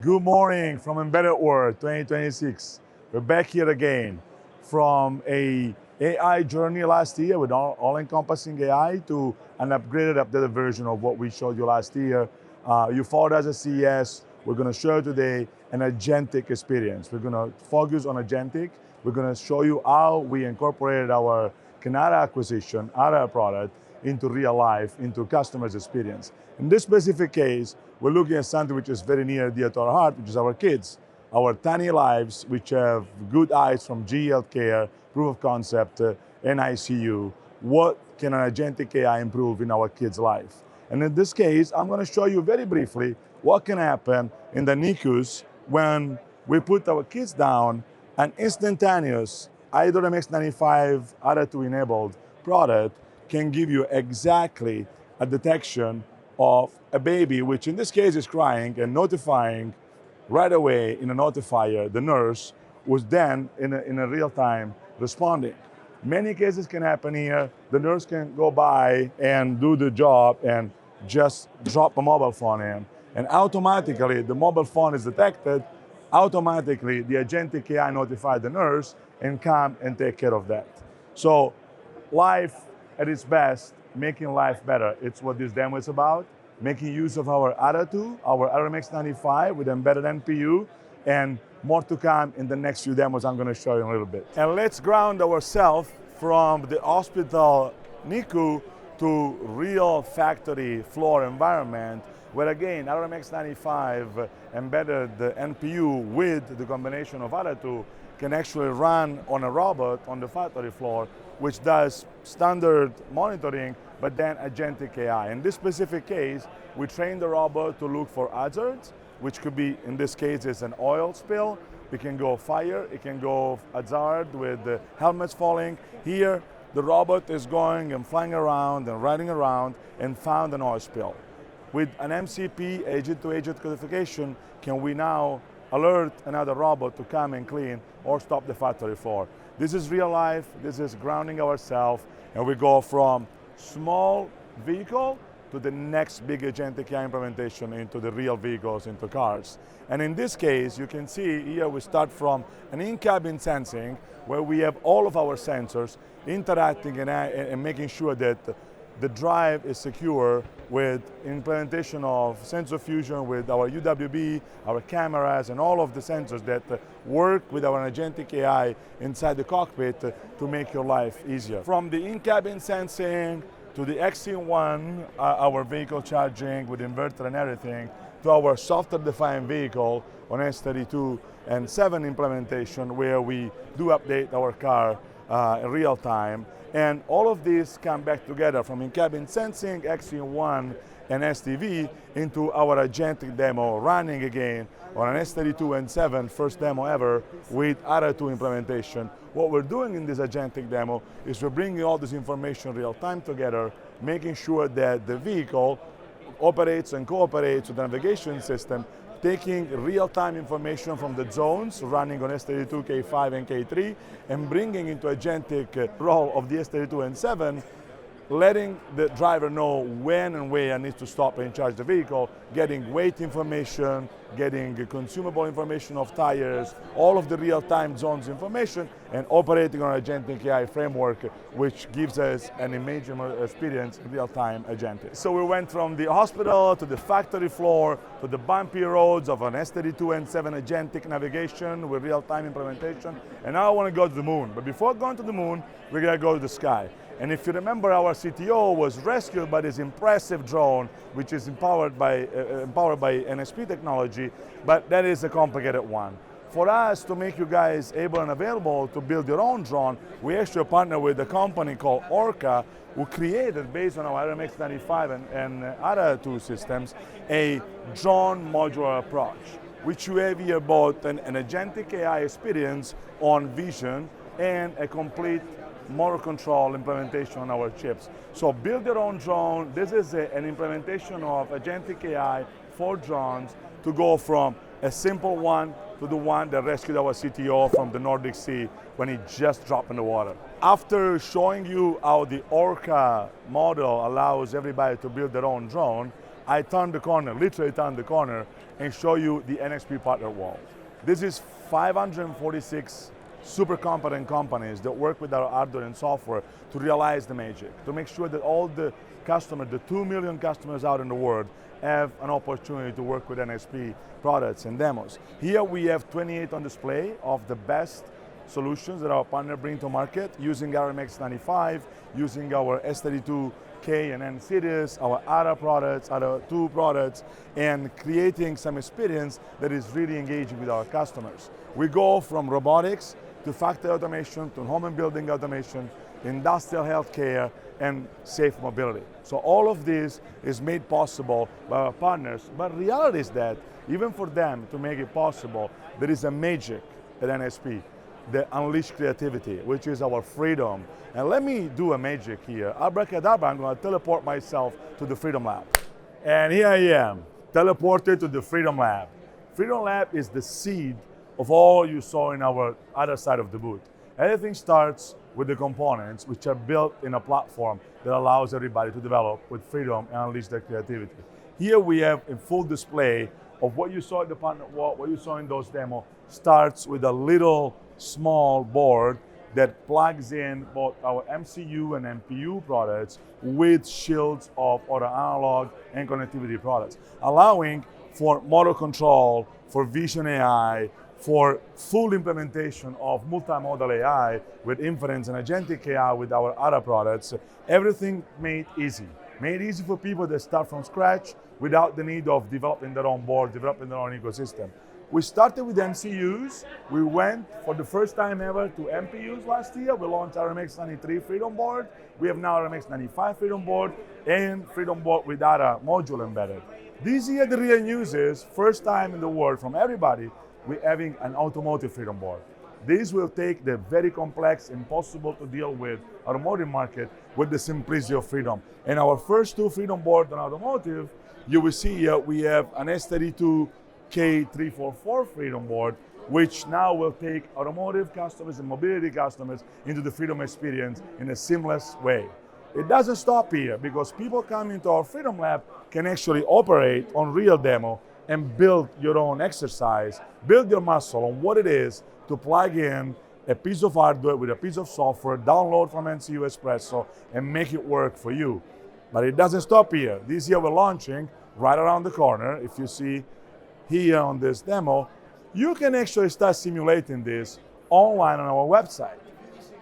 Good morning from Embedded World 2026. We're back here again from a AI journey last year with all-encompassing AI to an updated version of what we showed you last year. You followed us at CES. We're going to show you today an agentic experience. We're going to focus on agentic. We're going to show you how we incorporated our Canada acquisition, our product, into real life, into customers' experience. In this specific case, we're looking at something which is very near and dear to our heart, which is our kids, our tiny lives, which have good eyes from GE Healthcare, proof of concept, NICU. What can an agentic AI improve in our kids' life? And in this case, I'm going to show you very briefly what can happen in the NICUs when we put our kids down. An instantaneous, either MX95 ADA2 enabled product can give you exactly a detection of a baby, which in this case is crying and notifying right away in a notifier the nurse, who's then in a real time responding. Many cases can happen here. The nurse can go by and do the job and just drop a mobile phone in, and automatically the mobile phone is detected. Automatically the agentic AI notifies the nurse and come and take care of that. So life at its best, making life better. It's what this demo is about, making use of our ADA2, our RMX95 with embedded NPU, and more to come in the next few demos I'm going to show you in a little bit. And let's ground ourselves from the hospital NICU to real factory floor environment, where again, RMX95 embedded the NPU with the combination of ADA2 can actually run on a robot on the factory floor, which does standard monitoring, but then agentic AI. In this specific case, we train the robot to look for hazards, which could be, in this case, is an oil spill. It can go fire, it can go hazard with the helmets falling. Here, the robot is going and flying around and riding around and found an oil spill. With an MCP, agent-to-agent codification, can we now alert another robot to come and clean or stop the factory floor? This is real life, this is grounding ourselves, and we go from small vehicle to the next big agentic AI implementation into the real vehicles, into cars. And in this case, you can see here we start from an in-cabin sensing where we have all of our sensors interacting and making sure that the drive is secure with implementation of sensor fusion with our UWB, our cameras, and all of the sensors that work with our agentic AI inside the cockpit to make your life easier. From the in-cabin sensing to the XC1, our vehicle charging with inverter and everything, to our software-defined vehicle on S32 and 7 implementation where we do update our car in real time. And all of these come back together from in-cabin sensing, XC1, and STV into our agentic demo running again on an S32 and 7, first demo ever with ADA2 implementation. What we're doing in this agentic demo is we're bringing all this information real time together, making sure that the vehicle operates and cooperates with the navigation system, taking real-time information from the zones running on S32, K5, and K3, and bringing into agentic role of the S32 and 7, letting the driver know when and where I need to stop and charge the vehicle, getting weight information, getting consumable information of tires, all of the real-time zones information, and operating on agentic AI framework, which gives us an amazing experience in real-time agentic. So we went from the hospital to the factory floor to the bumpy roads of an S32 and 7 agentic navigation with real-time implementation, and now I want to go to the moon. But before going to the moon, we're going to go to the sky. And if you remember, our CTO was rescued by this impressive drone, which is empowered by NXP technology, but that is a complicated one. For us to make you guys able and available to build your own drone, we actually partnered with a company called Orca, who created, based on our RMX95 and ADA2 systems, a drone modular approach, which you have here both an agentic AI experience on vision and a complete motor control implementation on our chips. So build your own drone. This is an implementation of agentic AI for drones to go from a simple one to the one that rescued our CTO from the Nordic Sea when he just dropped in the water. After showing you how the Orca model allows everybody to build their own drone, I turn the corner, literally turn the corner, and show you the NXP partner wall. This is 546 super competent companies that work with our hardware and software to realize the magic, to make sure that all the customers, the 2 million customers out in the world, have an opportunity to work with NXP products and demos. Here we have 28 on display of the best solutions that our partner bring to market using our MX95, using our S32K and N series, our ARA products, ARA 2 products, and creating some experience that is really engaging with our customers. We go from robotics to factory automation, to home and building automation, industrial healthcare, and safe mobility. So all of this is made possible by our partners, but reality is that even for them to make it possible, there is a magic at NXP, the unleashed creativity, which is our freedom. And let me do a magic here. Abracadabra, I'm going to teleport myself to the Freedom Lab. And here I am, teleported to the Freedom Lab. Freedom Lab is the seed of all you saw in our other side of the booth. Everything starts with the components, which are built in a platform that allows everybody to develop with freedom and unleash their creativity. Here we have a full display of what you saw at the partner wall, what you saw in those demos. Starts with a little small board that plugs in both our MCU and MPU products with shields of our analog and connectivity products, allowing for motor control, for vision AI, for full implementation of multimodal AI with inference and agentic AI with our other products. Everything made easy for people that start from scratch without the need of developing their own board, developing their own ecosystem. We started with MCUs. We went for the first time ever to MPUs last year. We launched our MX93 Freedom Board. We have now our MX95 Freedom Board and Freedom Board with ARA module embedded. This year the real news is, first time in the world from everybody, we're having an automotive Freedom Board. This will take the very complex, impossible to deal with automotive market with the simplicity of freedom. And our first two Freedom Boards on automotive, you will see here we have an S32K344 Freedom Board, which now will take automotive customers and mobility customers into the freedom experience in a seamless way. It doesn't stop here, because people coming into our Freedom Lab can actually operate on real demo and build your own exercise, build your muscle on what it is to plug in a piece of hardware with a piece of software, download from NCU Espresso, and make it work for you. But it doesn't stop here. This year we're launching right around the corner. If you see here on this demo, you can actually start simulating this online on our website.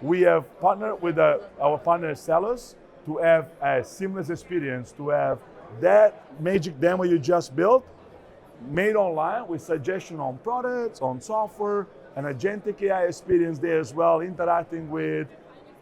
We have partnered with our partner sellers to have a seamless experience, to have that magic demo you just built made online with suggestion on products, on software, an agentic AI experience there as well, interacting with.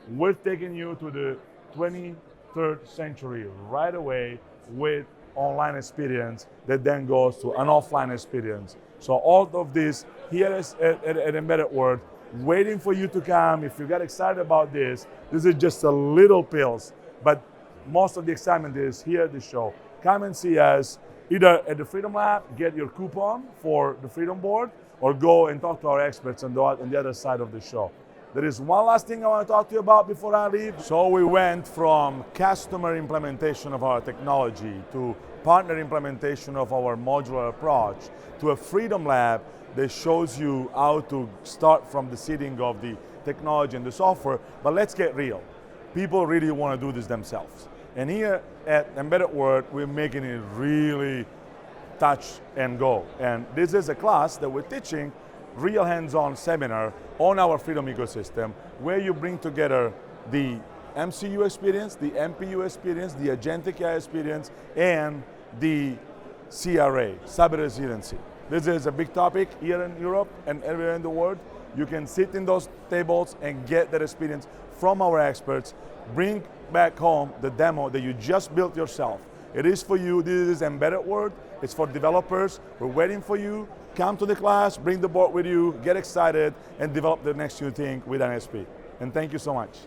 We're taking you to the 23rd century right away with online experience that then goes to an offline experience. So all of this here is at Embedded World, waiting for you to come. If you get excited about this is just a little pills, but most of the excitement is here at the show. Come and see us either at the Freedom Lab, get your coupon for the Freedom Board, or go and talk to our experts on the other side of the show. There is one last thing I want to talk to you about before I leave. So we went from customer implementation of our technology to partner implementation of our modular approach to a Freedom Lab that shows you how to start from the seeding of the technology and the software. But let's get real. People really want to do this themselves. And here at Embedded World, we're making it really touch and go. And this is a class that we're teaching, real hands-on seminar on our Freedom ecosystem, where you bring together the MCU experience, the MPU experience, the Agentic AI experience, and the CRA, cyber resiliency. This is a big topic here in Europe and everywhere in the world. You can sit in those tables and get that experience from our experts. Bring back home the demo that you just built yourself. It is for you. This is Embedded World. It's for developers. We're waiting for you. Come to the class, bring the board with you, get excited, and develop the next new thing with NXP. And thank you so much.